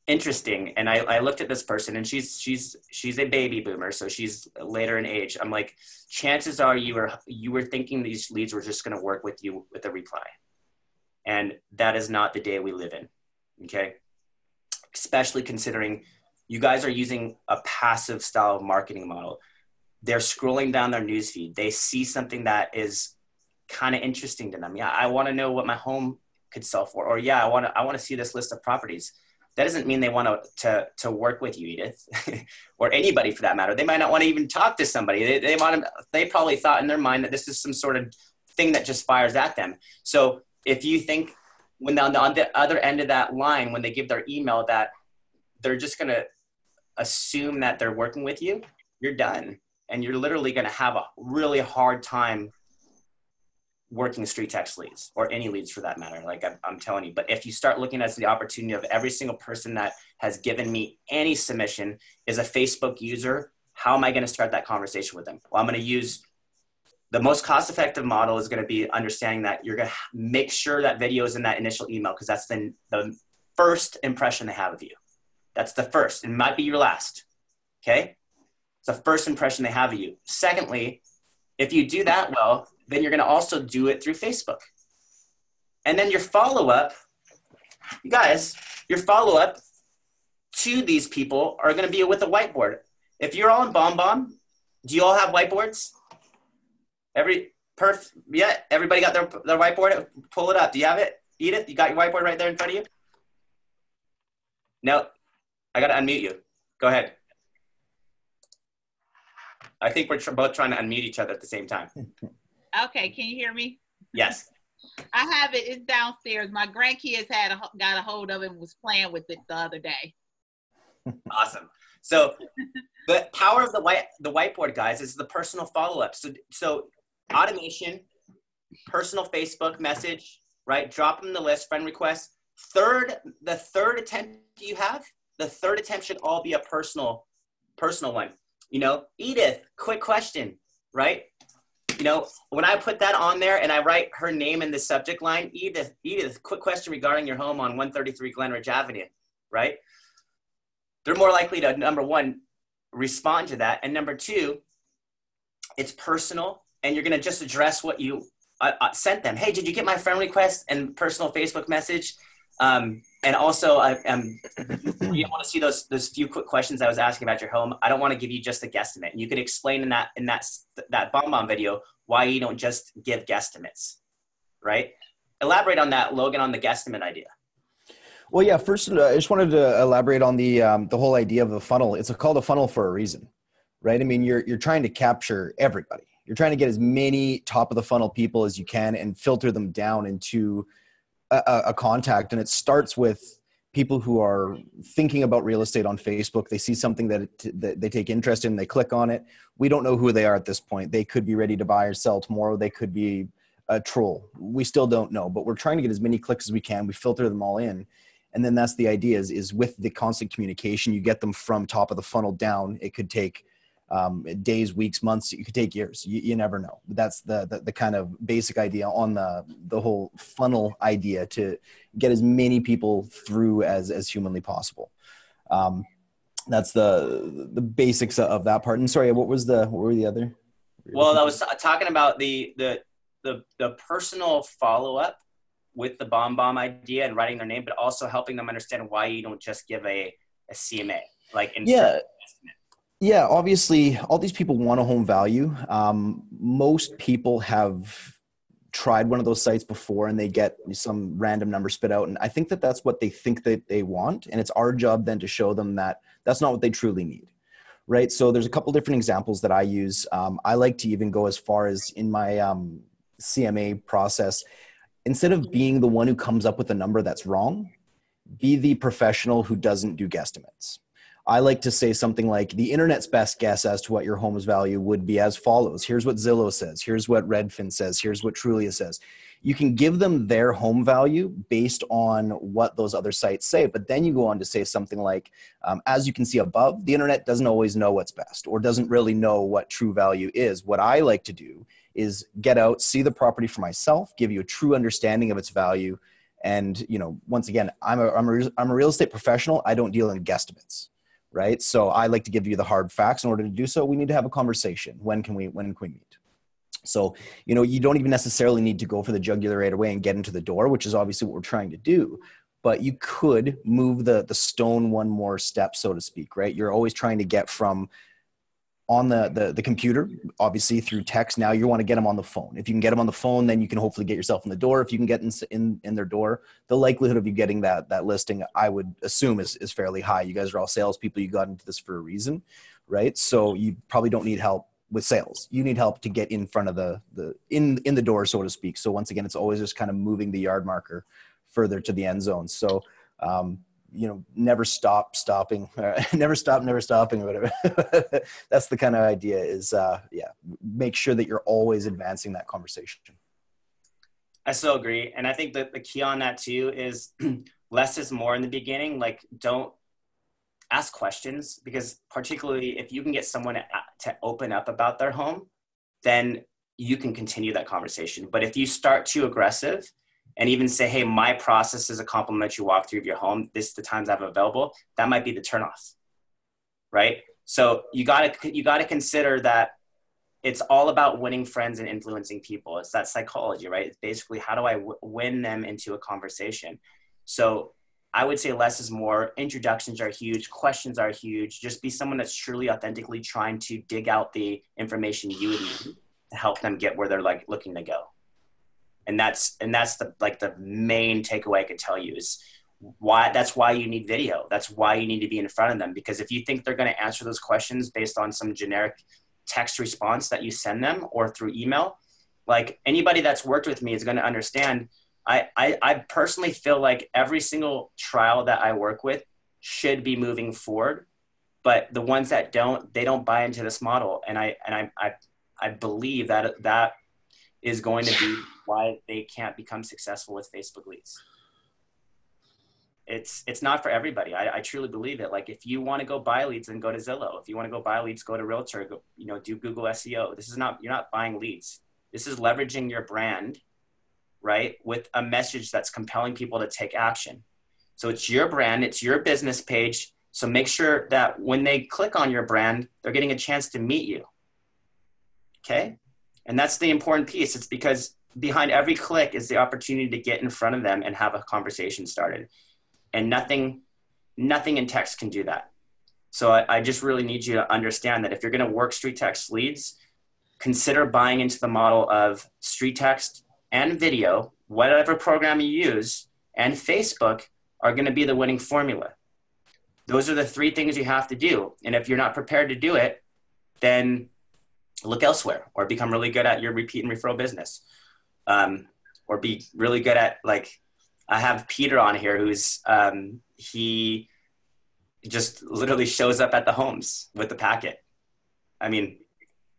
interesting. And I looked at this person and she's a baby boomer. So she's later in age. I'm like, chances are you were thinking these leads were just going to work with you with a reply. And that is not the day we live in. Okay. Especially considering you guys are using a passive style of marketing model. They're scrolling down their newsfeed. They see something that is kind of interesting to them. Yeah, I want to know what my home could sell for. Or yeah, I want to see this list of properties. That doesn't mean they want to work with you, Edith, or anybody for that matter. They might not want to even talk to somebody. They probably thought in their mind that this is some sort of thing that just fires at them. So if you think when on the other end of that line, when they give their email that they're just going to assume that they're working with you, you're done. And you're literally going to have a really hard time working StreetText leads or any leads for that matter. Like I'm telling you, but if you start looking at the opportunity of every single person that has given me any submission is a Facebook user, how am I going to start that conversation with them? Well, I'm going to use the most cost-effective model is going to be understanding that you're going to make sure that video is in that initial email because that's the first impression they have of you. That's the first. It might be your last. Okay? It's the first impression they have of you. Secondly, if you do that well, then you're going to also do it through Facebook. And then your follow-up, you guys, your follow-up to these people are going to be with a whiteboard. If you're all in BombBomb, do you all have whiteboards? Yeah, everybody got their whiteboard? Pull it up. Do you have it? Edith, you got your whiteboard right there in front of you? No, I got to unmute you. Go ahead. I think we're both trying to unmute each other at the same time. Okay, can you hear me? Yes. I have it. It's downstairs. My grandkids got a hold of it and was playing with it the other day. Awesome. So the power of the whiteboard, guys, is the personal follow-up. So automation, personal Facebook message, right? Drop them the list, friend request. The third attempt you have, the third attempt should all be a personal one. You know, Edith, quick question, right? You know, when I put that on there and I write her name in the subject line, Edith, quick question regarding your home on 133 Glenridge Avenue, right? They're more likely to, number one, respond to that. And number two, it's personal and you're going to just address what you I sent them, hey, did you get my friend request and personal Facebook message? And also, were you able to see those few quick questions I was asking about your home? I don't want to give you just a guesstimate. And you could explain in that BombBomb video why you don't just give guesstimates, right? Elaborate on that, Logan, on the guesstimate idea. Well, yeah. First, I just wanted to elaborate on the whole idea of the funnel. It's called a funnel for a reason, right? I mean, you're trying to capture everybody. You're trying to get as many top of the funnel people as you can and filter them down into a contact. And it starts with people who are thinking about real estate on Facebook. They see something that they take interest in, they click on it. We don't know who they are at this point. They could be ready to buy or sell tomorrow. They could be a troll. We still don't know, but we're trying to get as many clicks as we can. We filter them all in. And then that's the idea is with the constant communication, you get them from top of the funnel down. It could take days, weeks, months. It could take years. You never know. That's the kind of basic idea on the whole funnel idea, to get as many people through as humanly possible. That's the basics of that part. And sorry, what were the other? Well, I was talking about the personal follow-up with the BombBomb idea and writing their name, but also helping them understand why you don't just give a CMA. Yeah, obviously, all these people want a home value. Most people have tried one of those sites before and they get some random number spit out. And I think that that's what they think that they want. And it's our job then to show them that that's not what they truly need, right? So there's a couple different examples that I use. I like to even go as far as in my CMA process, instead of being the one who comes up with a number that's wrong, be the professional who doesn't do guesstimates. I like to say something like, the internet's best guess as to what your home's value would be as follows. Here's what Zillow says. Here's what Redfin says. Here's what Trulia says. You can give them their home value based on what those other sites say. But then you go on to say something like, as you can see above, the internet doesn't always know what's best or doesn't really know what true value is. What I like to do is get out, see the property for myself, give you a true understanding of its value. And, once again, I'm a real estate professional. I don't deal in guesstimates. Right. So I like to give you the hard facts. In order to do so, we need to have a conversation. When can we meet? So, you don't even necessarily need to go for the jugular right away and get into the door, which is obviously what we're trying to do. But you could move the stone one more step, so to speak, right? You're always trying to get from on the computer, obviously through text. Now you want to get them on the phone. If you can get them on the phone, then you can hopefully get yourself in the door. If you can get in their door, the likelihood of you getting that listing, I would assume is fairly high. You guys are all salespeople. You got into this for a reason, right? So you probably don't need help with sales. You need help to get in front of in the door, so to speak. So once again, it's always just kind of moving the yard marker further to the end zone. So, never stopping, never stopping, or whatever. That's the kind of idea is, make sure that you're always advancing that conversation. I still agree. And I think that the key on that too is less is more in the beginning. Like, don't ask questions, because particularly if you can get someone to open up about their home, then you can continue that conversation. But if you start too aggressive, and even say, hey, my process is a complimentary walkthrough of your home, this is the times I have available, that might be the turnoff, right? So you gotta consider that it's all about winning friends and influencing people. It's that psychology, right? It's basically, how do I win them into a conversation? So I would say less is more. Introductions are huge. Questions are huge. Just be someone that's truly authentically trying to dig out the information you would need to help them get where they're looking to go. And that's the main takeaway I can tell you is that's why you need video. That's why you need to be in front of them, because if you think they're going to answer those questions based on some generic text response that you send them or through email, like anybody that's worked with me is going to understand. I personally feel like every single trial that I work with should be moving forward, but the ones that they don't buy into this model. And I believe that is going to be why they can't become successful with Facebook leads. It's not for everybody. I truly believe it. Like, if you want to go buy leads, then go to Zillow. If you want to go buy leads, go to Realtor, do Google SEO. You're not buying leads. This is leveraging your brand, right? With a message that's compelling people to take action. So it's your brand, it's your business page. So make sure that when they click on your brand, they're getting a chance to meet you. Okay. And that's the important piece. It's because behind every click is the opportunity to get in front of them and have a conversation started. And nothing in text can do that. So I just really need you to understand that if you're going to work StreetText leads, consider buying into the model of StreetText and video, whatever program you use, and Facebook are going to be the winning formula. Those are the three things you have to do. And if you're not prepared to do it, then look elsewhere or become really good at your repeat and referral business. Or be really good at, like, I have Peter on here who's, he just literally shows up at the homes with the packet. I mean,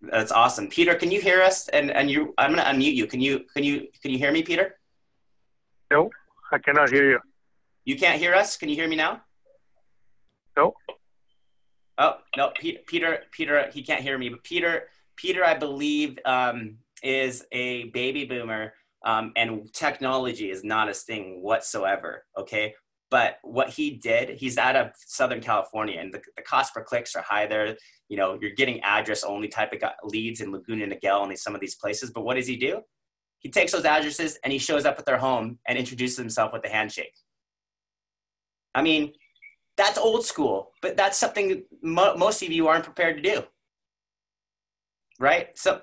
that's awesome. Peter, can you hear us? And you, I'm going to unmute you. Can you hear me, Peter? No, I cannot hear you. You can't hear us? Can you hear me now? No. Oh, no, Peter, he can't hear me. But Peter, I believe, is a baby boomer, and technology is not his thing whatsoever, okay? But what he did, he's out of Southern California, and the cost per clicks are high there. You know, you're getting address-only type of leads in Laguna Niguel and some of these places. But what does he do? He takes those addresses and he shows up at their home and introduces himself with a handshake. I mean, that's old school, but that's something most of you aren't prepared to do, right? So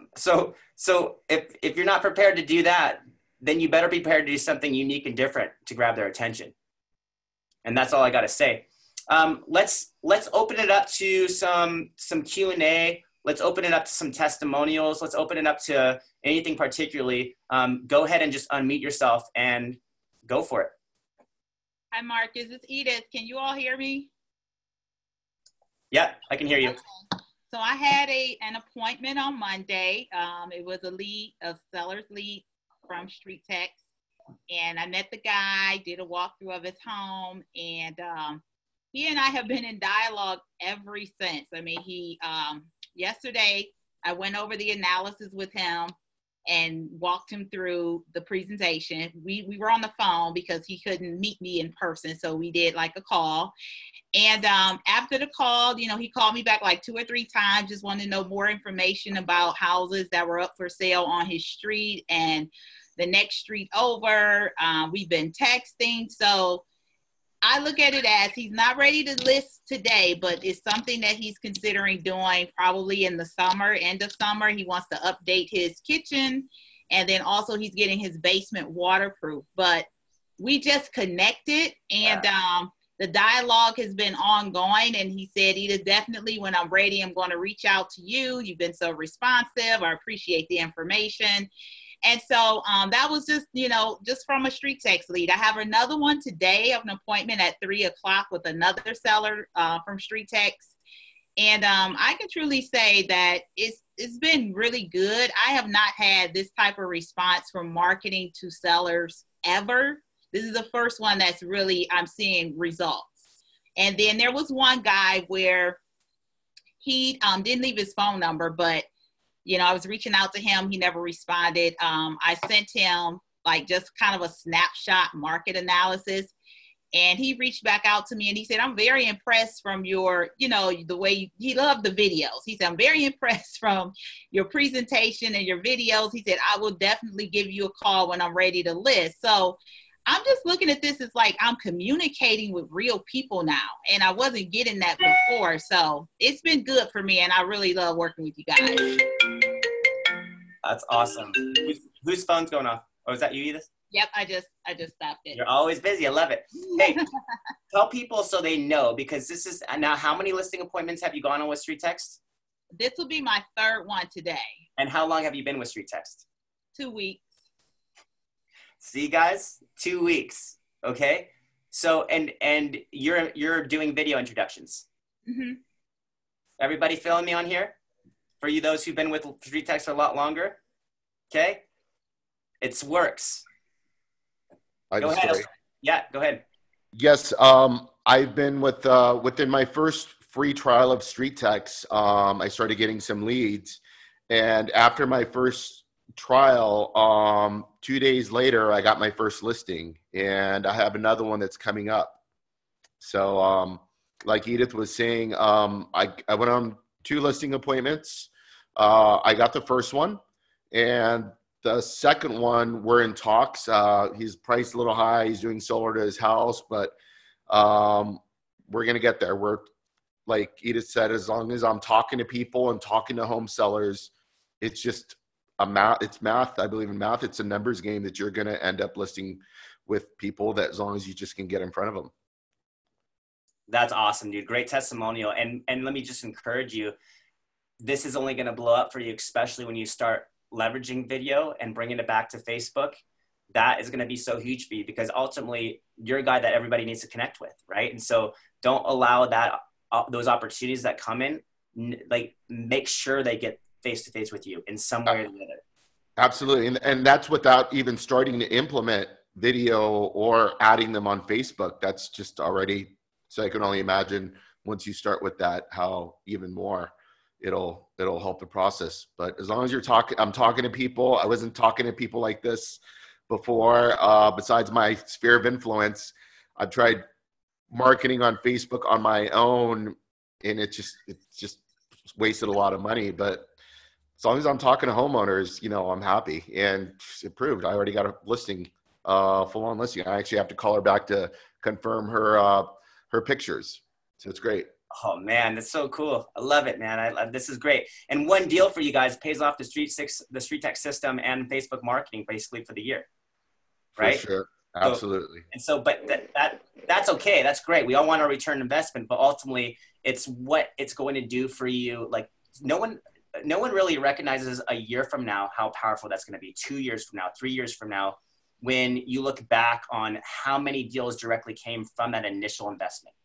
if you're not prepared to do that, then you better be prepared to do something unique and different to grab their attention. And that's all I got to say. Let's open it up to some Q&A. Let's open it up to some testimonials. Let's open it up to anything particularly. Go ahead and just unmute yourself and go for it. Hi, Marcus. It's Edith. Can you all hear me? Yeah, I can hear you. Okay. So I had an appointment on Monday. It was a seller's lead from StreetText. And I met the guy, did a walkthrough of his home, and he and I have been in dialogue ever since. I mean, yesterday I went over the analysis with him and walked him through the presentation. We were on the phone because he couldn't meet me in person, so we did like a call. And after the call, you know, he called me back like 2 or 3 times, just wanted to know more information about houses that were up for sale on his street and the next street over. We've been texting. So I look at it as he's not ready to list today, but it's something that he's considering doing probably in the summer, end of summer. He wants to update his kitchen, and then also he's getting his basement waterproof. But we just connected, and the dialogue has been ongoing, and he said, Edith, definitely when I'm ready, I'm going to reach out to you. You've been so responsive. I appreciate the information. And so that was just, you know, just from a StreetText lead. I have another one today. I have an appointment at 3 o'clock with another seller from StreetText. And I can truly say that it's been really good. I have not had this type of response from marketing to sellers ever. This is the first one that's really, I'm seeing results. And then there was one guy where he didn't leave his phone number, but you know, I was reaching out to him. He never responded. I sent him like just kind of a snapshot market analysis, and he reached back out to me and he said, I'm very impressed from your, you know, the way he loved the videos. He said, I'm very impressed from your presentation and your videos. He said, I will definitely give you a call when I'm ready to list. So I'm just looking at this as like I'm communicating with real people now, and I wasn't getting that before. So it's been good for me, and I really love working with you guys. That's awesome. Whose phone's going off? Oh, is that you, Edith? Yep, I just stopped it. You're always busy. I love it. Hey, tell people so they know, because this is now. How many listing appointments have you gone on with StreetText? This will be my 3rd one today. And how long have you been with StreetText? 2 weeks. See, guys, 2 weeks. Okay. So, and you're doing video introductions. Mm-hmm. Everybody feeling me on here? For you, those who've been with StreetText for a lot longer. Okay. It works. Go ahead. Yeah, go ahead. Yes. I've been within my first free trial of StreetText. I started getting some leads, and after my first trial, 2 days later, I got my first listing, and I have another one that's coming up. So, like Edith was saying, I went on 2 listing appointments. I got the first one, and The second one, we're in talks. He's priced a little high. He's doing solar to his house, but we're going to get there. We're, like Edith said, as long as I'm talking to people and talking to home sellers, it's just it's math. I believe in math. It's a numbers game that you're going to end up listing with people that as long as you just can get in front of them. That's awesome, dude. Great testimonial. And let me just encourage you. This is only going to blow up for you, especially when you start leveraging video and bringing it back to Facebook. That is going to be so huge for you because ultimately you're a guy that everybody needs to connect with, right? And so don't allow that those opportunities that come in, like make sure they get face-to-face with you in some way or the other. Absolutely. And that's without even starting to implement video or adding them on Facebook. That's just already, so I can only imagine once you start with that, how even more it'll help the process. But as long as I'm talking to people. I wasn't talking to people like this before. Besides my sphere of influence, I've tried marketing on Facebook on my own, and it's just wasted a lot of money. But as long as I'm talking to homeowners, I'm happy, and it proved. I already got a listing, full on listing. I actually have to call her back to confirm her pictures. So it's great. Oh man, that's so cool. I love it, man. This is great. And one deal for you guys pays off the StreetText system and Facebook marketing basically for the year. Right? For sure. Absolutely. But that's okay. That's great. We all want a return investment, but ultimately it's what it's going to do for you. Like no one really recognizes a year from now how powerful that's going to be, 2 years from now, 3 years from now, when you look back on how many deals directly came from that initial investment.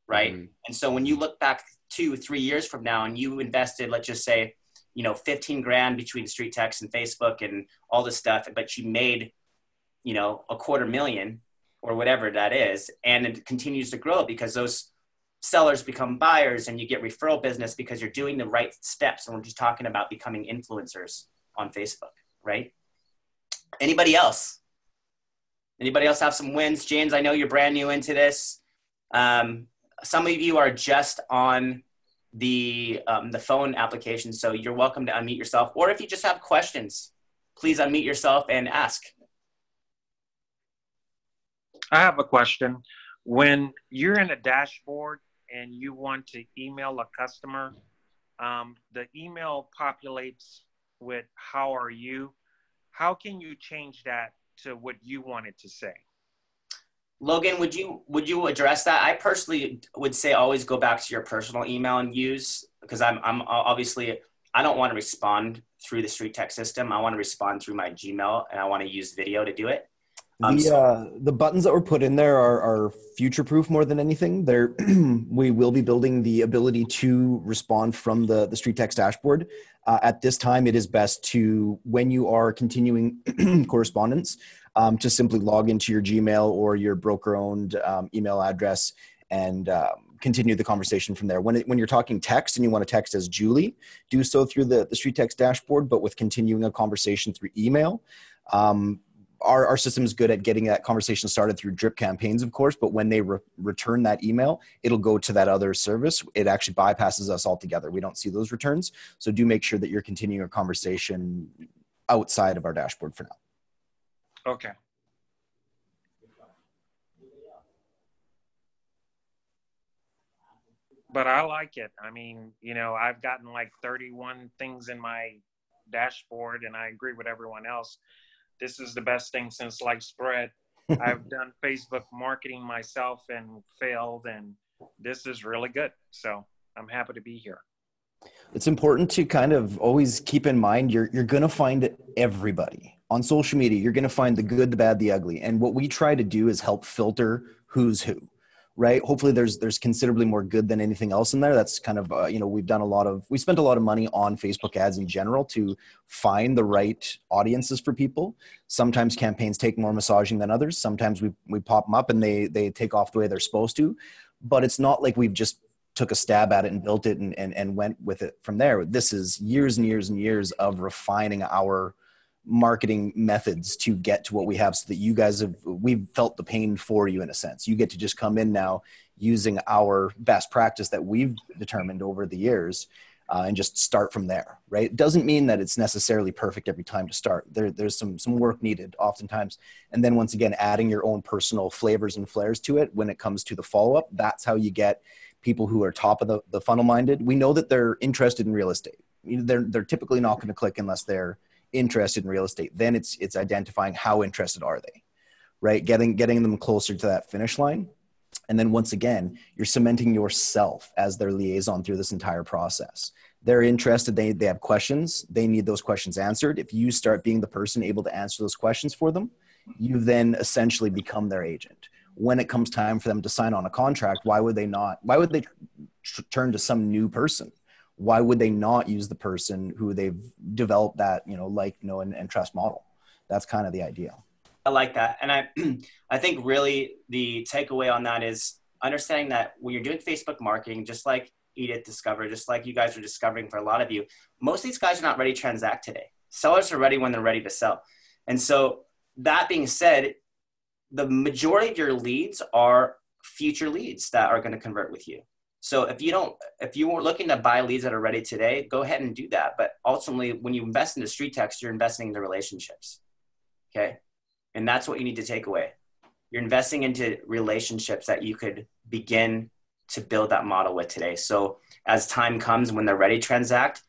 Right. Mm-hmm. And so when you look back 2-3 years from now and you invested, let's just say, 15 grand between StreetText and Facebook and all this stuff, but you made, $250,000 or whatever that is. And it continues to grow because those sellers become buyers and you get referral business because you're doing the right steps. And we're just talking about becoming influencers on Facebook, right? Anybody else have some wins? James, I know you're brand new into this. Some of you are just on the phone application, so you're welcome to unmute yourself. Or if you just have questions, please unmute yourself and ask. I have a question. When you're in a dashboard and you want to email a customer, the email populates with "How are you?" How can you change that to what you want it to say? Logan, would you address that? I personally would say always go back to your personal email and use, because I'm obviously, I don't want to respond through the StreetText system. I want to respond through my Gmail, and I want to use video to do it. The buttons that were put in there are future-proof more than anything. We will be building the ability to respond from the StreetText dashboard. At this time, it is best to, when you are continuing correspondence, to simply log into your Gmail or your broker-owned email address and continue the conversation from there. When you're talking text and you want to text as Julie, do so through the StreetText dashboard, but with continuing a conversation through email. Our system is good at getting that conversation started through drip campaigns, of course, but when they return that email, it'll go to that other service. It actually bypasses us altogether. We don't see those returns. So do make sure that you're continuing a conversation outside of our dashboard for now. Okay. But I like it. I mean, I've gotten like 31 things in my dashboard, and I agree with everyone else. This is the best thing since sliced bread. I've done Facebook marketing myself and failed, and this is really good. So I'm happy to be here. It's important to kind of always keep in mind you're going to find everybody. On social media, you're going to find the good, the bad, the ugly. And what we try to do is help filter who's who, right? Hopefully there's considerably more good than anything else in there. That's kind of, we spent a lot of money on Facebook ads in general to find the right audiences for people. Sometimes campaigns take more massaging than others. Sometimes we pop them up and they take off the way they're supposed to, but it's not like we've just took a stab at it and built it and went with it from there. This is years and years and years of refining our marketing methods to get to what we have, so that you guys we've felt the pain for you in a sense. You get to just come in now using our best practice that we've determined over the years and just start from there, right? It doesn't mean that it's necessarily perfect every time to start. There's some work needed oftentimes. And then once again, adding your own personal flavors and flares to it when it comes to the follow-up. That's how you get people who are top of the funnel minded. We know that they're interested in real estate. They're typically not going to click unless they're interested in real estate. Then it's identifying how interested are they, right? Getting them closer to that finish line. And then once again, you're cementing yourself as their liaison through this entire process. They're interested, they have questions, they need those questions answered. If you start being the person able to answer those questions for them, you then essentially become their agent. When it comes time for them to sign on a contract, why would they turn to some new person? Why would they not use the person who they've developed that, like, know, and trust model? That's kind of the idea. I like that. And I think really the takeaway on that is understanding that when you're doing Facebook marketing, just like Edith discovered, just like you guys are discovering for a lot of you, most of these guys are not ready to transact today. Sellers are ready when they're ready to sell. And so that being said, the majority of your leads are future leads that are going to convert with you. So if you were looking to buy leads that are ready today, go ahead and do that. But ultimately, when you invest into StreetText, you're investing into relationships. Okay. And that's what you need to take away. You're investing into relationships that you could begin to build that model with today. So as time comes, when they're ready to transact,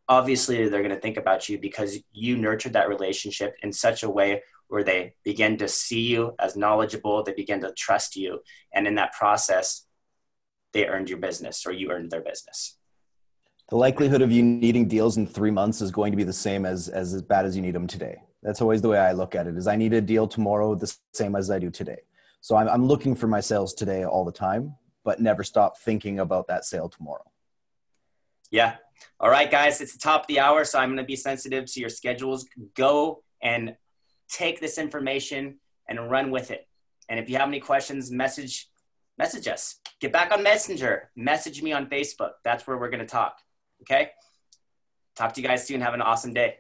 obviously they're going to think about you because you nurtured that relationship in such a way where they begin to see you as knowledgeable, they begin to trust you. And in that process, they earned your business or you earned their business. The likelihood of you needing deals in 3 months is going to be the same as bad as you need them today. That's always the way I look at it, is I need a deal tomorrow the same as I do today. So I'm looking for my sales today all the time, but never stop thinking about that sale tomorrow. Yeah. All right, guys, it's the top of the hour, so I'm going to be sensitive to your schedules. Go and take this information and run with it. And if you have any questions, message us. Get back on Messenger. Message me on Facebook. That's where we're going to talk. Okay? Talk to you guys soon. Have an awesome day.